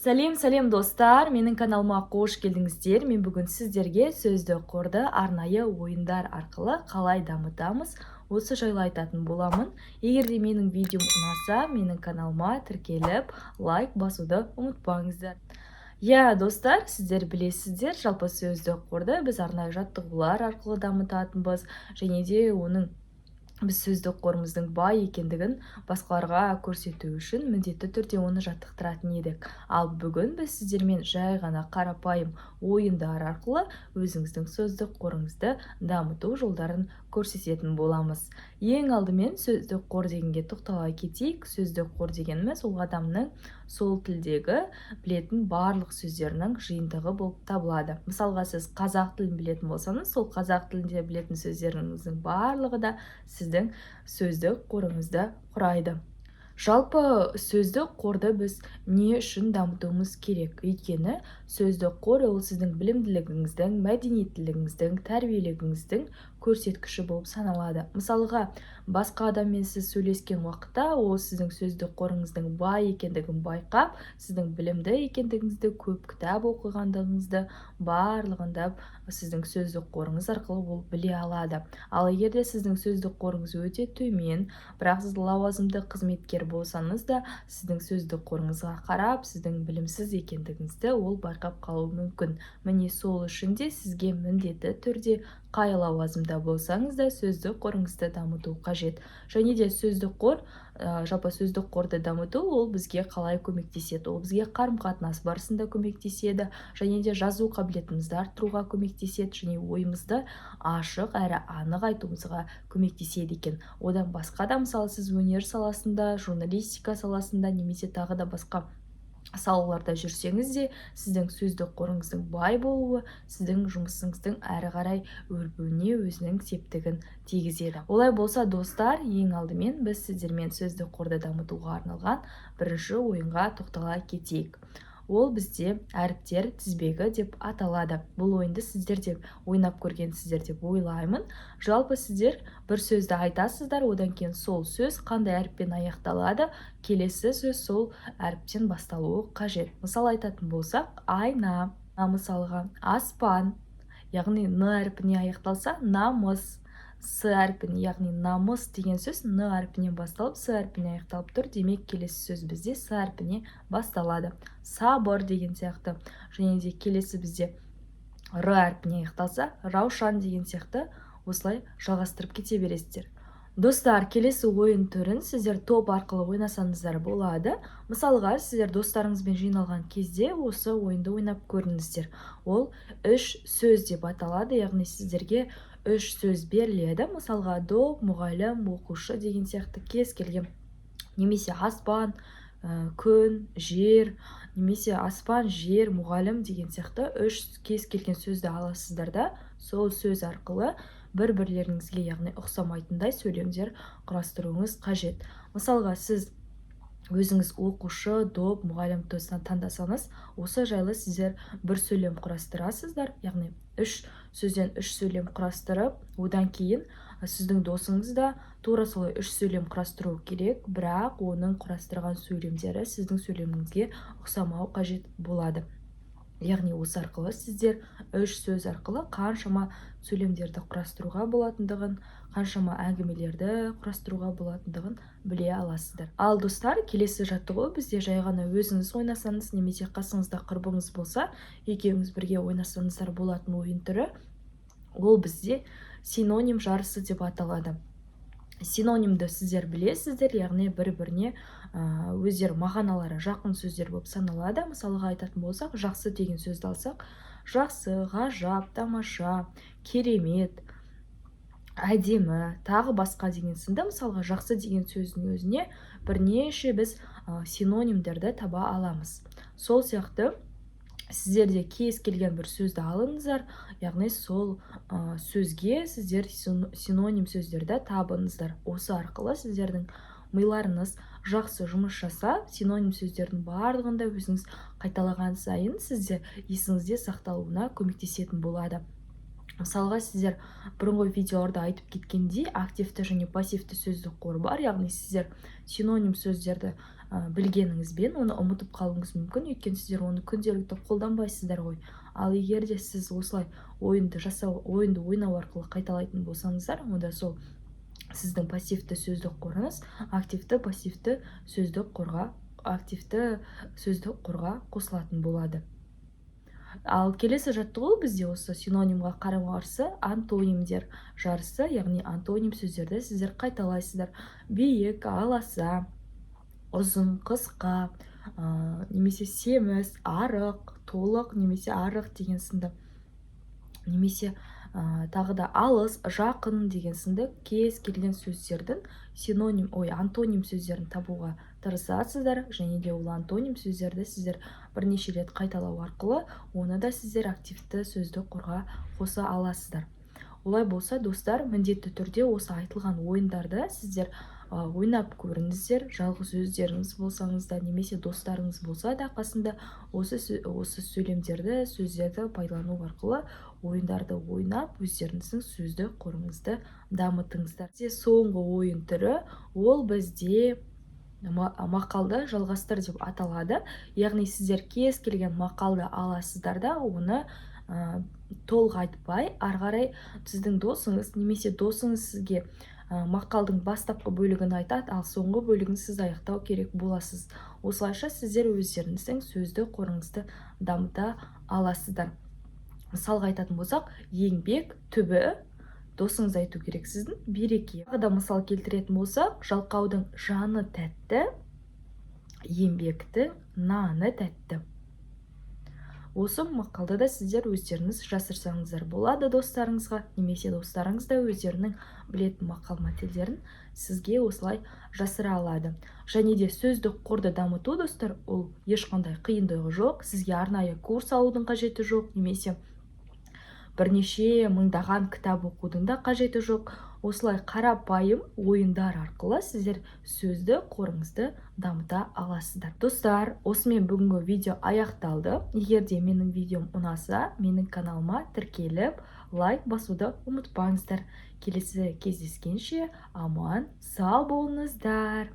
Сәлем достар, менің каналыма қош келдіңіздер. Мен бүгін сіздерге сөздік қорды арнайы ойындар арқылы қалай дамытамыз, осы жайлы айтатын боламын. Егер де менің видеом ұнаса, менің каналыма тіркеліп, лайк басуды ұмытпаңыздар. Достар, сіздер білесіздер, жалпы сөздік қорды біз арнайы жаттығулар арқылы дамытатынбыз, және де біз сөздік қорымыздың бай екендігін басқаларға көрсету үшін міндетті түрде оны жаттықтыратын едік. Ал бүгін біз сіздермен жай ғана қарапайым ойындар арқылы өзіңіздің сөздік қорыңызды дамыту жолдарын көрсететін боламыз. Ең алдымен сөздік қор дегенге тоқтала кетейік. Сөздік қор дегеніміз ол адамның сол тілдегі білетін барлық сөздерінің жиынтығы болып табылады. Мысалға, сіз қазақ тілін білетін болсаңыз, сол қазақ тілінде білетін сөздеріңіздің барлығы да сіздің сөздік қорыңызды құрайды. Жалпы сөздік қорды біз не үшін дамытуымыз керек? Өйткені сөздік қор ол сіздің білімділігіңіздің, мәдениеттілігіңіздің, тәрбиелігіңіздің көрсеткіші болып саналады. Мысалға, басқа адаммен сіз сөйлескен уақытта ол сіздің сөздік қорыңыздың бай екендігін байқап, сіздің білімді екендігіңізді, көп кітап оқығандығыңызды барлығында сіздің сөздік қорыңыз арқылы ол біле алады. Ал егер де сіздің сөздік қорыңыз өте төмен, бірақ сіз лауазымды қызметкер болсаңыз да, сіздің сөздік қорыңызға қарап, сіздің білімсіз екендігіңізді ол байқап қалуы мүмкін. Міне сол үшін де сізге міндетті түрде қай лауазымда болсаңыз да сөздік қорыңызды дамыту қажет. Және де сөздік қор, жалпы сөздік қорды дамыту ол бізге қалай көмектеседі? Ол бізге қарым-қатынас барысында көмектеседі, және де жазу қабілетімізді арттыруға көмектеседі, және ойымызды ашық әрі анық айтуымызға көмектеседі екен. Одан басқа да, мысалы, сіз өнер саласында, журналистика саласында немесе тағы да басқа салаларда жүрсеңіз де, сіздің сөздік қорыңыздың бай болуы сіздің жұмысыңыздың әрі қарай өрбуіне өзінің септігін тигізеді. Олай болса, достар, ең алдымен біз сіздермен сөздік қорды дамытуға арналған бірінші ойынға тоқтала кетейік. Ол бізде әріптер тізбегі деп аталады. Бұл ойынды сіздер де ойнап көргенсіздер деп ойлаймын. Жалпы сіздер бір сөзді айтасыздар, одан кейін сол сөз қандай әріппен аяқталады, келесі сөз сол әріптен басталуы қажет. Мысал айтатын болсақ, айна, мысалға аспан, яғни н әрпіне аяқталса, намыс. С әрпіне, яғни намыс деген сөз н әрпінен басталып, с әрпіне аяқталып тұр. Демек, келесі сөз бізде с әрпіне басталады. Сабыр деген сияқты. Және де келесі бізде р әрпіне аяқталса, раушан деген сияқты осылай жалғастырып кете бересіздер. Достар, келесі ойын түрін сіздер топ арқылы ойнасаңыздар болады. Мысалға, сіздер достарыңызбен жиналған кезде осы ойынды ойнап көріңіздер. Ол үш сөз деп аталады, яғни сіздерге үш сөз беріледі. Мысалға, доп, мұғалім, оқушы деген сияқты кез келген, немесе аспан, күн, жер, немесе аспан, жер, мұғалім деген сияқты үш кез келген сөзді аласыздар да, сол сөз арқылы бір-бірлеріңізге, яғни ұқсамайтындай сөйлемдер құрастыруыңыз қажет. Мысалға, сіз өзіңіз оқушы, доп, мұғалім таңдасаңыз, осы жайлы сіздер бір сөйлем құрастырасыздар, яғни үш сөзден үш сөйлем құрастырып, одан кейін сіздің досыңыз да тура солай үш сөйлем құрастыру керек, бірақ оның құрастырған сөйлемдері сіздің сөйлеміңізге ұқсамау қажет болады. Яғни осы арқылы сіздер үш сөз арқылы қаншама сөйлемдерді құрастыруға болатындығын, қаншама әңгімелерді құрастыруға болатындығын біле аласыздар. Ал достар, келесі жаттығу бізде жай ғана өзіңіз ойнасаңыз, немесе қасыңызда құрбыңыз болса, екеуіңіз бірге ойнасаңыздар болатын ойын түрі, ол бізде синоним жарысы деп аталады. Синонимді сіздер білесіздер, яғни бір-біріне өздер мағыналары жақын сөздер болып саналады. Мысалға айтатын болсақ, жақсы деген сөзді алсақ, жақсы, ғажап, тамаша, керемет, әдемі, тағы басқа деген сынды. Мысалға, жақсы деген сөздің өзіне бірнеше біз синонимдерді таба аламыз. Сол сияқты сіздерде кез келген бір сөзді алыңыздар, яғни сол сөзге сіздер синоним сөздерді табыңыздар. Осы арқылы сіздердің миларыңыз жақсы жұмыс жасап, синоним сөздердің барлығында өзіңіз қайталаған сайын сізде есіңізде сақталуына көмектесетін болады. Мысалға, сіздер бұрынғы видеоларда айтып кеткендей, активті және пассивті сөздік қор бар, яғни сіздер синоним сөздерді білгеніңізбен оны ұмытып қалуыңыз мүмкін, өйткені сіздер оны күнделікті қолданбайсыздар ғой. Ал егер де сіз осылай ойынды ойнау арқылы қайталайтын болсаңыздар, онда сол сіздің пассивті сөздік қорыңыз активті сөздік қорға қосылатын болады. Ал келесі жаттығу бізде осы синонимға қарама-қарсы антонимдер жарысы, яғни антоним сөздерді сіздер қайталайсыздар. Биік, аласа, ұзын, қысқа, немесе семіз, арық, толық, немесе арық деген сынды, немесе тағы да алыс, жақын деген сынды кез келген сөздердің антоним сөздерін табуға тырысасыздар, және де ол антоним сөздерді сіздер бірнеше рет қайталау арқылы оны да сіздер активті сөздік қорға қоса аласыздар. Олай болса, достар, міндетті түрде осы айтылған ойындарды сіздер ойнап көріңіздер. Жалғыз өздеріңіз болсаңыз да, немесе достарыңыз болса да қасында осы сөздерді пайдалану арқылы ойындарды ойнап өздеріңіздің сөздік қорыңызды дамытыңыздар. Соңғы ойын түрі ол бізде мақалды жалғастыр деп аталады. Яғни сіздер кез келген мақалды аласыздар да, оны толық айтпай, ары қарай сіздің досыңыз немесе досыңыз сізге мақалдың бастапқы бөлігін айтады, ал соңғы бөлігін сіз аяқтау керек боласыз. Осылайша сіздер өздеріңіздің сөздік қорыңызды дамыта аласыздар. Мысалға айтатын болсақ, еңбек түбі, досыңыз айту керек сіздің, береке. Тағы да мысал келтіретін болсақ, жалқаудың жаны тәтті, еңбектің наны тәтті. Осы мақалды да сіздер өздеріңіз жасырсаңыздар болады достарыңызға, немесе достарыңыз да өздерінің білетін мақал мәтелдерін сізге осылай жасыра алады. Және де сөздік қорды дамыту, достар, ол ешқандай қиындығы жоқ. Сізге арнайы курс алудың қажеті жоқ, немесе бірнеше мыңдаған кітап оқудың да қажеті жоқ. Осылай қарапайым ойындар арқылы сіздер сөздік қорыңызды дамыта аласыздар. Достар, осымен бүгінгі видео аяқталды. Егер де менің видеом ұнаса, менің каналыма тіркеліп, лайк басуды ұмытпаңыздар. Келесі кездескенше аман сау болыңыздар.